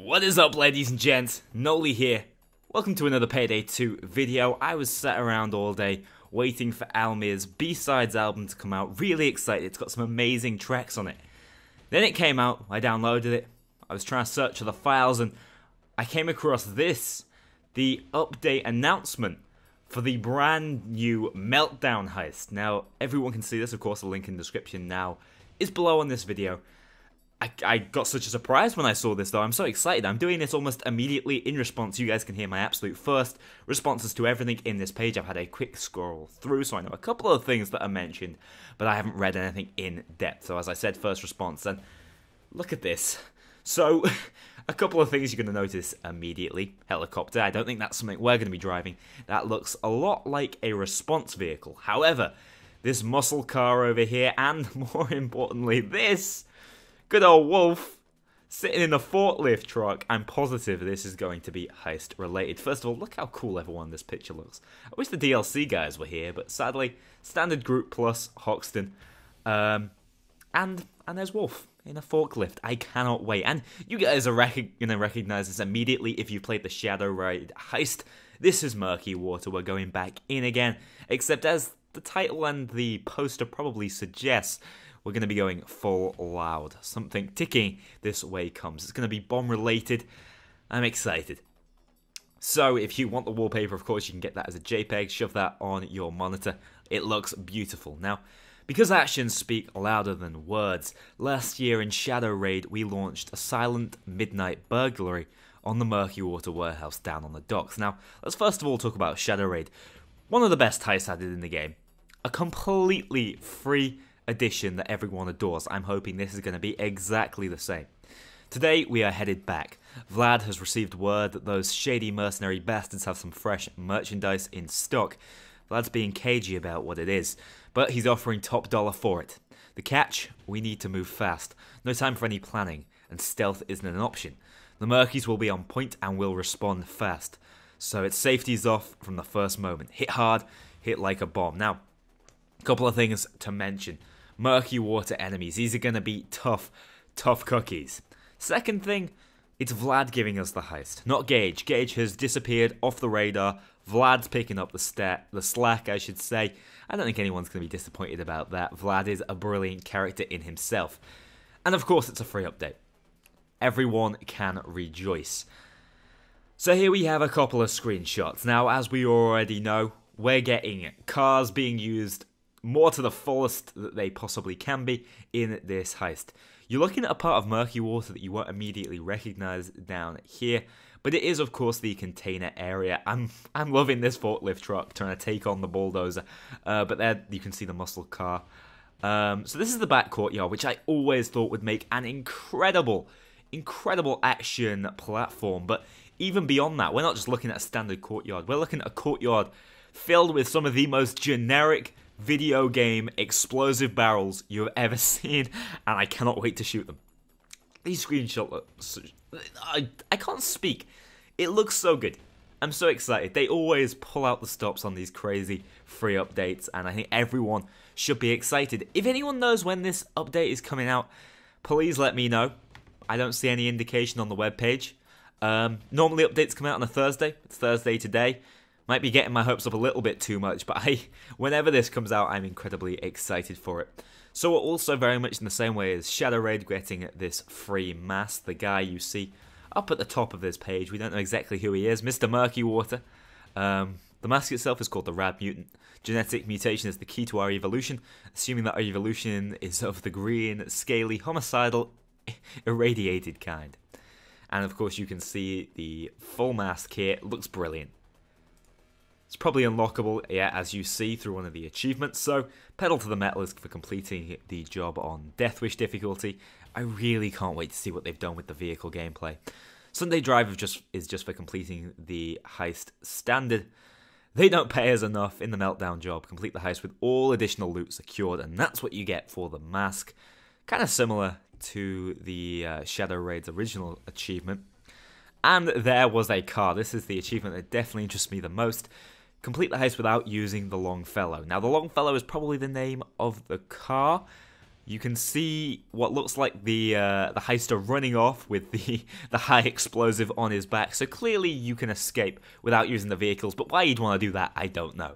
What is up, ladies and gents? Noli here. Welcome to another Payday 2 video. I was sat around all day waiting for Almir's B-Sides album to come out. Really excited. It's got some amazing tracks on it. Then it came out. I downloaded it. I was trying to search for the files and I came across this. The update announcement for the brand new Meltdown heist. Now, everyone can see this. Of course, the link in the description now is below on this video. I got such a surprise when I saw this, though. I'm so excited. I'm doing this almost immediately in response. You guys can hear my absolute first responses to everything in this page. I've had a quick scroll through, so I know a couple of things that are mentioned, but I haven't read anything in depth. So as I said, first response, and look at this. So, a couple of things you're going to notice immediately. Helicopter, I don't think that's something we're going to be driving. That looks a lot like a response vehicle. However, this muscle car over here, and more importantly, this good old wolf sitting in a forklift truck. I'm positive this is going to be heist related. First of all, look how cool everyone in this picture looks. I wish the DLC guys were here, but sadly, standard group plus Hoxton. And there's Wolf in a forklift. I cannot wait. And you guys are going to recognize this immediately if you played the Shadow Raid heist. This is Murky Water. We're going back in again. Except as the title and the poster probably suggests, we're going to be going full loud. Something ticking this way comes. It's going to be bomb related. I'm excited. So if you want the wallpaper, of course, you can get that as a JPEG. Shove that on your monitor. It looks beautiful. Now, because actions speak louder than words, last year in Shadow Raid, we launched a silent midnight burglary on the Murky Water warehouse down on the docks. Now, let's first of all talk about Shadow Raid. One of the best heists added in the game. A completely free edition that everyone adores. I'm hoping this is going to be exactly the same. Today, we are headed back. Vlad has received word that those shady mercenary bastards have some fresh merchandise in stock. Vlad's being cagey about what it is, but he's offering top dollar for it. The catch? We need to move fast. No time for any planning, and stealth isn't an option. The Murkies will be on point and will respond fast. So its safety's off from the first moment. Hit hard, hit like a bomb. Now, a couple of things to mention. Murky Water enemies. These are going to be tough cookies. Second thing, it's Vlad giving us the heist, not Gage. Gage has disappeared off the radar. Vlad's picking up the slack, I should say. I don't think anyone's going to be disappointed about that. Vlad is a brilliant character in himself. And of course, it's a free update. Everyone can rejoice. So here we have a couple of screenshots. Now, as we already know, we're getting cars being used more to the fullest that they possibly can be in this heist. You're looking at a part of Murky Water that you won't immediately recognize down here, but it is, of course, the container area. I'm loving this forklift truck trying to take on the bulldozer, but there you can see the muscle car. So this is the back courtyard, which I always thought would make an incredible action platform. But even beyond that, we're not just looking at a standard courtyard. We're looking at a courtyard filled with some of the most generic video game explosive barrels you've ever seen, and I cannot wait to shoot them. These screenshots look I can't speak. It looks so good. I'm so excited. They always pull out the stops on these crazy free updates, and I think everyone should be excited. If anyone knows when this update is coming out, please let me know. I don't see any indication on the webpage. Normally updates come out on a Thursday. It's Thursday today. Might be getting my hopes up a little bit too much, but whenever this comes out, I'm incredibly excited for it. So we're also very much in the same way as Shadow Raid getting this free mask. The guy you see up at the top of this page, we don't know exactly who he is, Mr. Murky Water. The mask itself is called the Rad Mutant. Genetic mutation is the key to our evolution, assuming that our evolution is of the green, scaly, homicidal, irradiated kind. And of course you can see the full mask here. It looks brilliant. It's probably unlockable, yeah, as you see, through one of the achievements, so pedal to the metal is for completing the job on Death Wish difficulty. I really can't wait to see what they've done with the vehicle gameplay. Sunday Drive is just for completing the heist standard. They don't pay us enough in the Meltdown job. Complete the heist with all additional loot secured, and that's what you get for the mask. Kind of similar to the Shadow Raid's original achievement. And there was a car. This is the achievement that definitely interests me the most. Complete the heist without using the Longfellow. Now, the Longfellow is probably the name of the car. You can see what looks like the heister running off with the high explosive on his back. So clearly you can escape without using the vehicles, but why you'd want to do that, I don't know.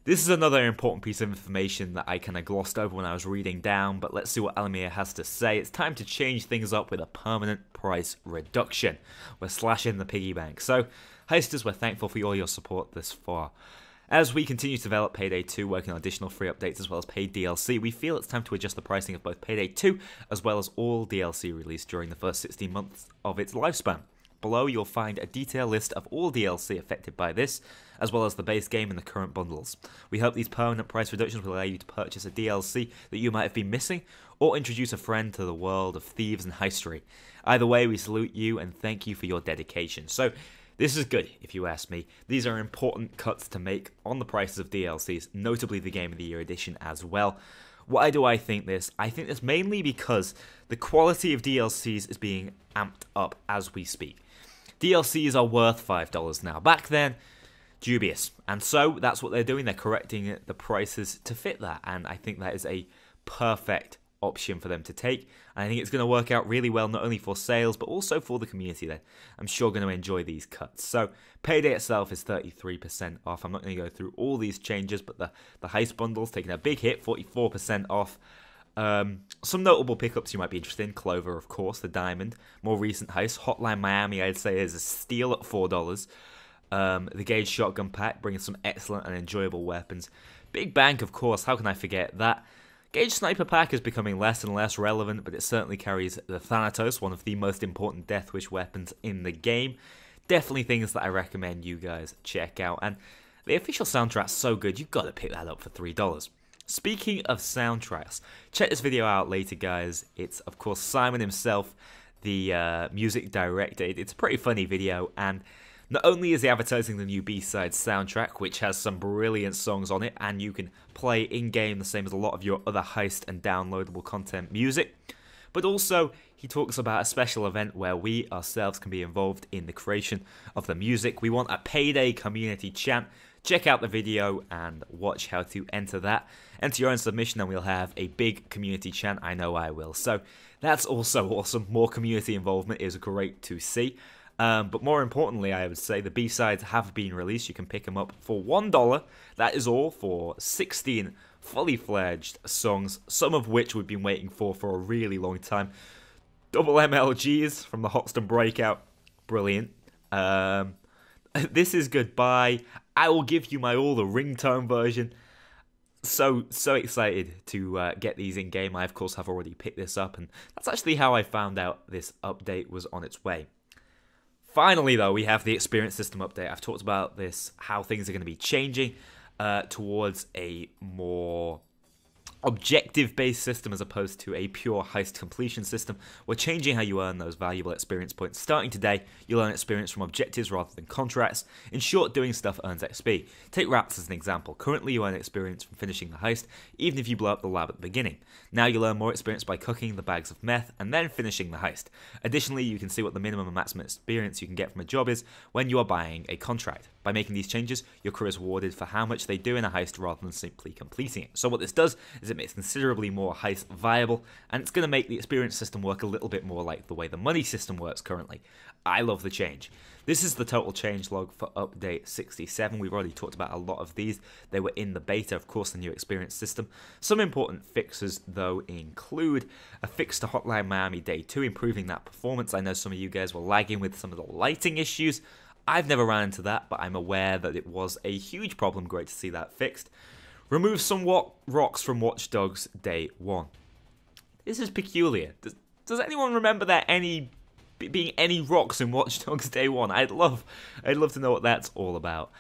This is another important piece of information that I kind of glossed over when I was reading down, but let's see what Alamir has to say. It's time to change things up with a permanent price reduction. We're slashing the piggy bank. So, Heisters, we're thankful for all your support this far. As we continue to develop Payday 2, working on additional free updates as well as paid DLC, we feel it's time to adjust the pricing of both Payday 2 as well as all DLC released during the first 16 months of its lifespan. Below you'll find a detailed list of all DLC affected by this, as well as the base game and the current bundles. We hope these permanent price reductions will allow you to purchase a DLC that you might have been missing, or introduce a friend to the world of thieves and heistery. Either way, we salute you and thank you for your dedication. So, this is good, if you ask me. These are important cuts to make on the prices of DLCs, notably the Game of the Year edition as well. Why do I think this? I think this mainly because the quality of DLCs is being amped up as we speak. DLCs are worth $5 now. Back then, dubious. And so, that's what they're doing. They're correcting the prices to fit that. And I think that is a perfect option for them to take. And I think it's going to work out really well, not only for sales, but also for the community that I'm sure going to enjoy these cuts. So, Payday itself is 33% off. I'm not going to go through all these changes, but the Heist bundle's taking a big hit, 44% off. Some notable pickups you might be interested in: Clover, of course, the Diamond. More recent Heist, Hotline Miami, I'd say is a steal at $4. The Gauge Shotgun Pack, bringing some excellent and enjoyable weapons. Big Bank, of course, how can I forget that? Gauge Sniper Pack is becoming less and less relevant, but it certainly carries the Thanatos, one of the most important Death Wish weapons in the game. Definitely things that I recommend you guys check out. And the official soundtrack's so good, you've got to pick that up for $3. Speaking of soundtracks, check this video out later, guys. It's, of course, Simon himself, the music director. It's a pretty funny video, and not only is he advertising the new B-Side soundtrack, which has some brilliant songs on it, and you can play in-game the same as a lot of your other Heist and downloadable content music, but also he talks about a special event where we ourselves can be involved in the creation of the music. We want a Payday community chant. Check out the video and watch how to enter that. Enter your own submission and we'll have a big community chant. I know I will. So that's also awesome. More community involvement is great to see. But more importantly, I would say the B-sides have been released. You can pick them up for $1. That is all for 16 fully fledged songs, some of which we've been waiting for a really long time. Double MLGs from the Hoxton Breakout. Brilliant. This is Goodbye. I will give you my all, the ringtone version. So excited to get these in game. I, of course, have already picked this up, and that's actually how I found out this update was on its way. Finally, though, we have the experience system update. I've talked about this, how things are going to be changing towards a more objective-based system as opposed to a pure heist completion system. We're changing how you earn those valuable experience points. Starting today, you'll earn experience from objectives rather than contracts. In short, doing stuff earns XP. Take rats as an example. Currently, you earn experience from finishing the heist, even if you blow up the lab at the beginning. Now you'll earn more experience by cooking the bags of meth and then finishing the heist. Additionally, you can see what the minimum and maximum experience you can get from a job is when you are buying a contract. By making these changes, your crew is rewarded for how much they do in a heist rather than simply completing it. So what this does is it makes considerably more heist viable, and it's going to make the experience system work a little bit more like the way the money system works currently. I love the change. This is the total change log for update 67. We've already talked about a lot of these. They were in the beta, of course, the new experience system. Some important fixes, though, include a fix to Hotline Miami Day 2, improving that performance. I know some of you guys were lagging with some of the lighting issues. I've never ran into that, but I'm aware that it was a huge problem. Great to see that fixed. Remove some rocks from Watch Dogs Day 1. This is peculiar. Does anyone remember there being any rocks in Watch Dogs Day 1? I'd love to know what that's all about.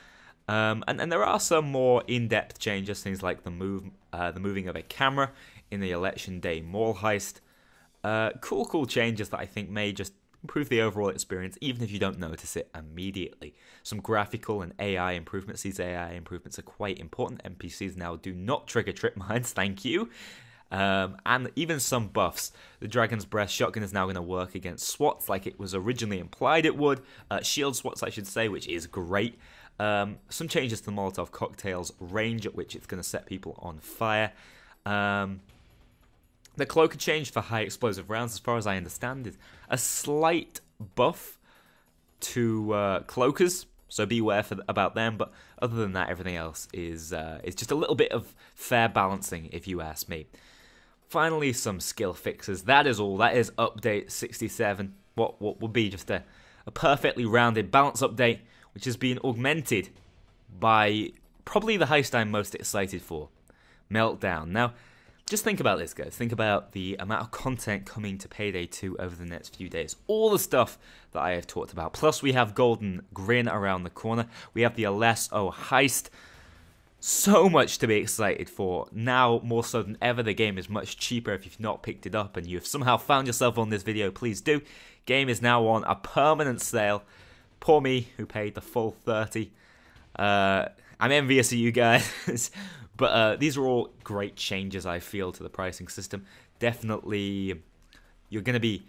And there are some more in-depth changes, things like the moving of a camera in the Election Day Mall heist. Cool changes that I think may just improve the overall experience, even if you don't notice it immediately. Some graphical and AI improvements. These AI improvements are quite important. NPCs now do not trigger trip mines, thank you. And even some buffs. The Dragon's Breath shotgun is now going to work against SWATs like it was originally implied it would. Shield SWATs, I should say, which is great. Some changes to the Molotov cocktails range at which it's going to set people on fire. The cloaker change for high explosive rounds, as far as I understand, is a slight buff to cloakers, so beware about them. But other than that, everything else is just a little bit of fair balancing, if you ask me. Finally, some skill fixes. That is all. That is update 67. What will be just a perfectly rounded balance update, which has been augmented by probably the heist I'm most excited for, Meltdown. Now, just think about this, guys. Think about the amount of content coming to Payday 2 over the next few days. All the stuff that I have talked about. Plus, we have Golden Grin around the corner. We have the LSO Heist. So much to be excited for. Now, more so than ever, the game is much cheaper if you've not picked it up and you've somehow found yourself on this video, please do. Game is now on a permanent sale. Poor me, who paid the full 30. I'm envious of you guys. But these are all great changes, I feel, to the pricing system. Definitely, you're going to be...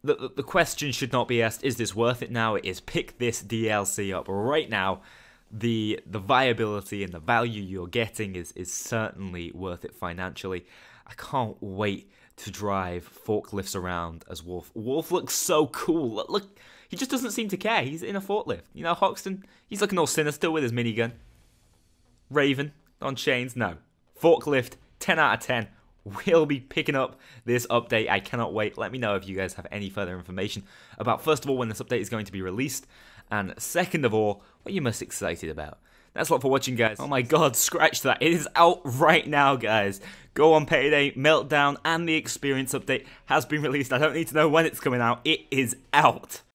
The question should not be asked, is this worth it now? It is pick this DLC up right now. The viability and the value you're getting is certainly worth it financially. I can't wait to drive forklifts around as Wolf. Wolf looks so cool. Look, he just doesn't seem to care. He's in a forklift. You know, Hoxton, he's looking all sinister with his minigun. Raven on chains, no. Forklift, 10 out of 10. We'll be picking up this update. I cannot wait. Let me know if you guys have any further information about, first of all, when this update is going to be released, and second of all, what you're most excited about. That's a lot for watching, guys. Oh my god, scratch that. It is out right now, guys. Go on Payday, Meltdown, and the Experience update has been released. I don't need to know when it's coming out. It is out.